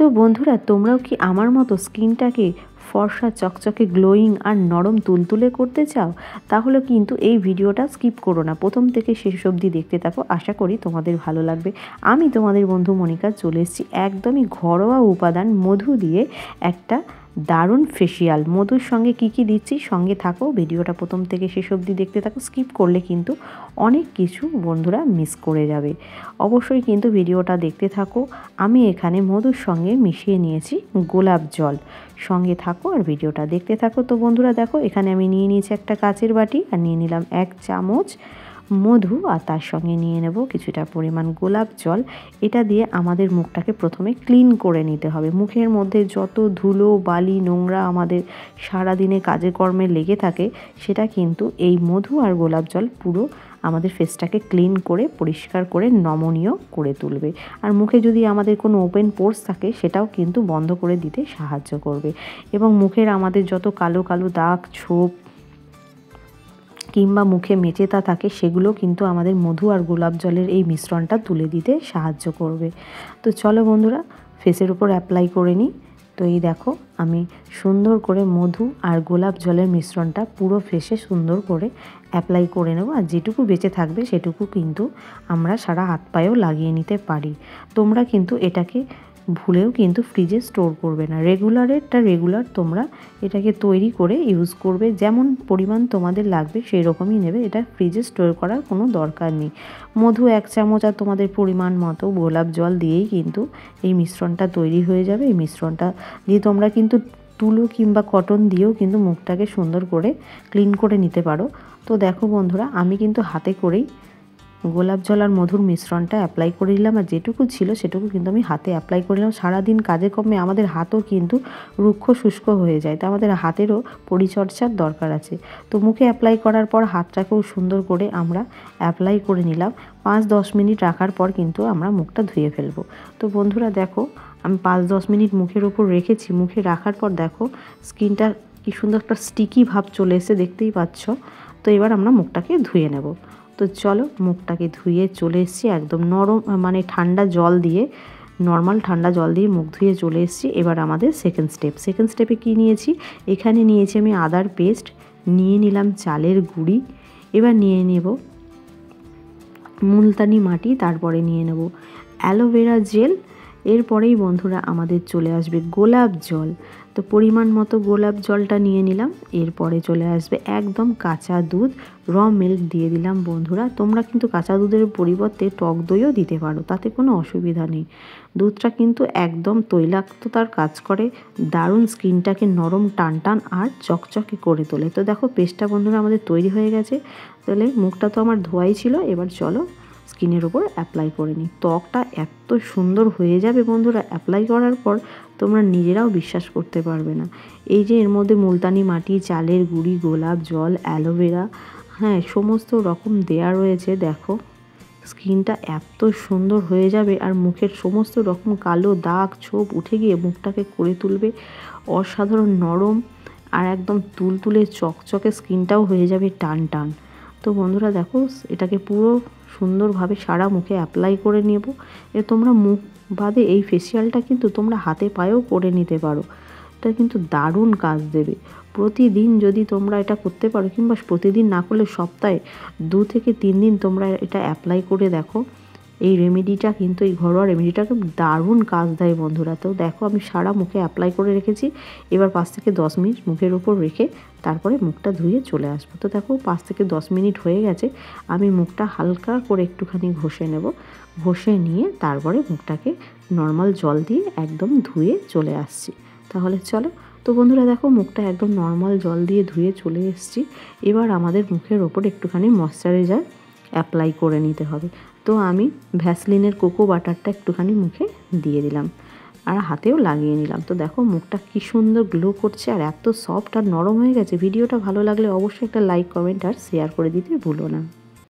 তো বন্ধুরা, তোমরাও কি আমার মতো স্কিনটাকে ফর্সা, চকচকে, গ্লোয়িং আর নরম তুলতুলে করতে চাও? তাহলে কিন্তু এই ভিডিওটা স্কিপ করো না, প্রথম থেকে শেষ অবধি দেখতে থাকো। আশা করি তোমাদের ভালো লাগবে। আমি তোমাদের বন্ধু মনিকা চলে এসেছি একদমই ঘরোয়া উপাদান মধু দিয়ে একটা দারুণ ফেসিয়াল। মধুর সঙ্গে কি কি দিচ্ছি সঙ্গে থাকো, ভিডিওটা প্রথম থেকে শেষ অবধি দেখতে থাকো। স্কিপ করলে কিন্তু অনেক কিছু বন্ধুরা মিস করে যাবে। অবশ্যই কিন্তু ভিডিওটা দেখতে থাকো। আমি এখানে মধুর সঙ্গে মিশিয়ে নিয়েছি গোলাপ জল। সঙ্গে থাকো আর ভিডিওটা দেখতে থাকো। তো বন্ধুরা দেখো, এখানে আমি নিয়ে নিয়েছি একটা কাচের বাটি আর নিয়ে নিলাম 1 চামচ মধু, আর তার সঙ্গে নিয়ে নেব কিছুটা পরিমাণ গোলাপ জল। এটা দিয়ে আমাদের মুখটাকে প্রথমে ক্লিন করে নিতে হবে। মুখের মধ্যে যত ধুলো বালি নোংরা আমাদের সারাদিনে কাজে কর্মে লেগে থাকে, সেটা কিন্তু এই মধু আর গোলাপ জল পুরো আমাদের ফেসটাকে ক্লিন করে পরিষ্কার করে নমনীয় করে তুলবে। আর মুখে যদি আমাদের কোনো ওপেন পোরস থাকে সেটাও কিন্তু বন্ধ করে দিতে সাহায্য করবে। এবং মুখের আমাদের যত কালো কালো দাগ, ছোপ কিংবা মুখে মেচেতা থাকে, সেগুলো কিন্তু আমাদের মধু আর গোলাপ জলের এই মিশ্রণটা তুলে দিতে সাহায্য করবে। তো চলো বন্ধুরা, ফেসের উপর অ্যাপ্লাই করে নিই। তো এই দেখো, আমি সুন্দর করে মধু আর গোলাপ জলের মিশ্রণটা পুরো ফেসে সুন্দর করে অ্যাপ্লাই করে নেব। আর যেটুকু বেঁচে থাকবে সেটুকু কিন্তু আমরা সারা হাত পায়েও লাগিয়ে নিতে পারি। তোমরা কিন্তু এটাকে ভুলেও কিন্তু ফ্রিজে স্টোর করবে না। রেগুলার তোমরা এটাকে তৈরি করে ইউজ করবে। যেমন পরিমাণ তোমাদের লাগবে সেই রকমই নেবে। এটা ফ্রিজে স্টোর করার কোনো দরকার নেই। মধু 1 চামচ আর তোমাদের পরিমাণ মতো গোলাপ জল দিয়েই কিন্তু এই মিশ্রণটা তৈরি হয়ে যাবে। এই মিশ্রণটা দিয়ে তোমরা কিন্তু তুলো কিংবা কটন দিয়েও কিন্তু মুখটাকে সুন্দর করে ক্লিন করে নিতে পারো। তো দেখো বন্ধুরা, আমি কিন্তু হাতে করেই গোলাপ জল আর মধুর মিশ্রণটা অ্যাপ্লাই করে দিলাম। আর যেটুকু ছিল সেটুকু কিন্তু আমি হাতে অ্যাপ্লাই করে দিলাম। সারাদিন কাজে কর্মে আমাদের হাতও কিন্তু রুক্ষ শুষ্ক হয়ে যায়, তো আমাদের হাতেরও পরিচর্যার দরকার আছে। তো মুখে অ্যাপ্লাই করার পর হাতটাকেও সুন্দর করে আমরা অ্যাপ্লাই করে নিলাম। 5-10 মিনিট রাখার পর কিন্তু আমরা মুখটা ধুয়ে ফেলবো। তো বন্ধুরা দেখো, আমি 5-10 মিনিট মুখের ওপর রেখেছি। মুখে রাখার পর দেখো স্কিনটা কি সুন্দর একটা স্টিকি ভাব চলে এসে, দেখতেই পাচ্ছ। তো এবার আমরা মুখটাকে ধুয়ে নেব। তো চলো, মুখটাকে ধুয়ে চলে এসেছি একদম নরম, মানে ঠান্ডা জল দিয়ে, নর্মাল ঠান্ডা জল দিয়ে মুখ ধুয়ে চলে এসেছি। এবার আমাদের সেকেন্ড স্টেপে কি নিয়েছি, এখানে নিয়েছি আমি আদার পেস্ট, নিয়ে নিলাম চালের গুঁড়ি, এবার নিয়ে নেব মুলতানি মাটি, তারপরে নিয়ে নেব অ্যালোভেরা জেল। এরপরেই বন্ধুরা আমাদের চলে আসবে গোলাপ জল। তো পরিমাণ মতো গোলাপ জলটা নিয়ে নিলাম। এরপরে চলে আসবে একদম কাঁচা দুধ, মিল্ক দিয়ে দিলাম। বন্ধুরা তোমরা কিন্তু কাঁচা দুধের পরিবর্তে টক দইও দিতে পারো, তাতে কোনো অসুবিধা নেই। দুধটা কিন্তু একদম তৈলাক্ততার কাজ করে, দারুণ স্কিনটাকে নরম টান আর চকচকে করে তোলে। তো দেখো পেস্টটা বন্ধুরা আমাদের তৈরি হয়ে গেছে। তাহলে মুখটা তো আমার ধোয়াই ছিল, এবার চলো স্কিনের ওপর অ্যাপ্লাই করে নিই। ত্বকটা এত সুন্দর হয়ে যাবে বন্ধুরা অ্যাপ্লাই করার পর, তোমরা নিজেরাও বিশ্বাস করতে পারবে না। এই যে এর মধ্যে মুলতানি মাটি, চালের গুঁড়ি, গোলাপ জল, অ্যালোভেরা, হ্যাঁ সমস্ত রকম দেয়া রয়েছে। দেখো স্কিনটা এত সুন্দর হয়ে যাবে, আর মুখের সমস্ত রকম কালো দাগ ছোপ উঠে গিয়ে মুখটাকে করে তুলবে অসাধারণ নরম, আর একদম তুলতুলে চকচকে স্কিনটাও হয়ে যাবে টান। তো বন্ধুরা দেখো, এটাকে পুরো সুন্দরভাবে সারা মুখে অ্যাপ্লাই করে নেব। তোমরা মুখ বাদে এই ফেসিয়ালটা কিন্তু তোমরা হাতে পায়েও করে নিতে পারো। এটা কিন্তু দারুণ কাজ দেবে। প্রতিদিন যদি তোমরা এটা করতে পারো, কিংবা প্রতিদিন না করলে সপ্তাহে 2 থেকে 3 দিন তোমরা এটা অ্যাপ্লাই করে দেখো, এই রেমেডিটা কিন্তু, এই ঘরোয়া রেমেডিটাকে দারুণ কাজ দেয় বন্ধুরা। তো দেখো আমি সারা মুখে অ্যাপ্লাই করে রেখেছি। এবার 5 থেকে 10 মিনিট মুখের উপর রেখে তারপরে মুখটা ধুয়ে চলে আসবো। তো দেখো 5 থেকে 10 মিনিট হয়ে গেছে। আমি মুখটা হালকা করে একটুখানি ঘষে নেব। ঘষে নিয়ে তারপরে মুখটাকে নর্মাল জল দিয়ে একদম ধুয়ে চলে আসছি। তাহলে চলো। তো বন্ধুরা দেখো, মুখটা একদম নর্মাল জল দিয়ে ধুয়ে চলে এসেছি। এবার আমাদের মুখের ওপর একটুখানি ময়শ্চারাইজার অ্যাপ্লাই করে নিতে হবে। তো আমি ভ্যাসলিনের কোকো বাটারটা একটুখানি মুখে দিয়ে দিলাম আর হাতেও লাগিয়ে নিলাম। তো দেখো মুখটা কি সুন্দর গ্লো করছে আর এত সফট আর নরম হয়ে গেছে। ভিডিওটা ভালো লাগলে অবশ্যই একটা লাইক, কমেন্ট আর শেয়ার করে দিতে ভুলো না।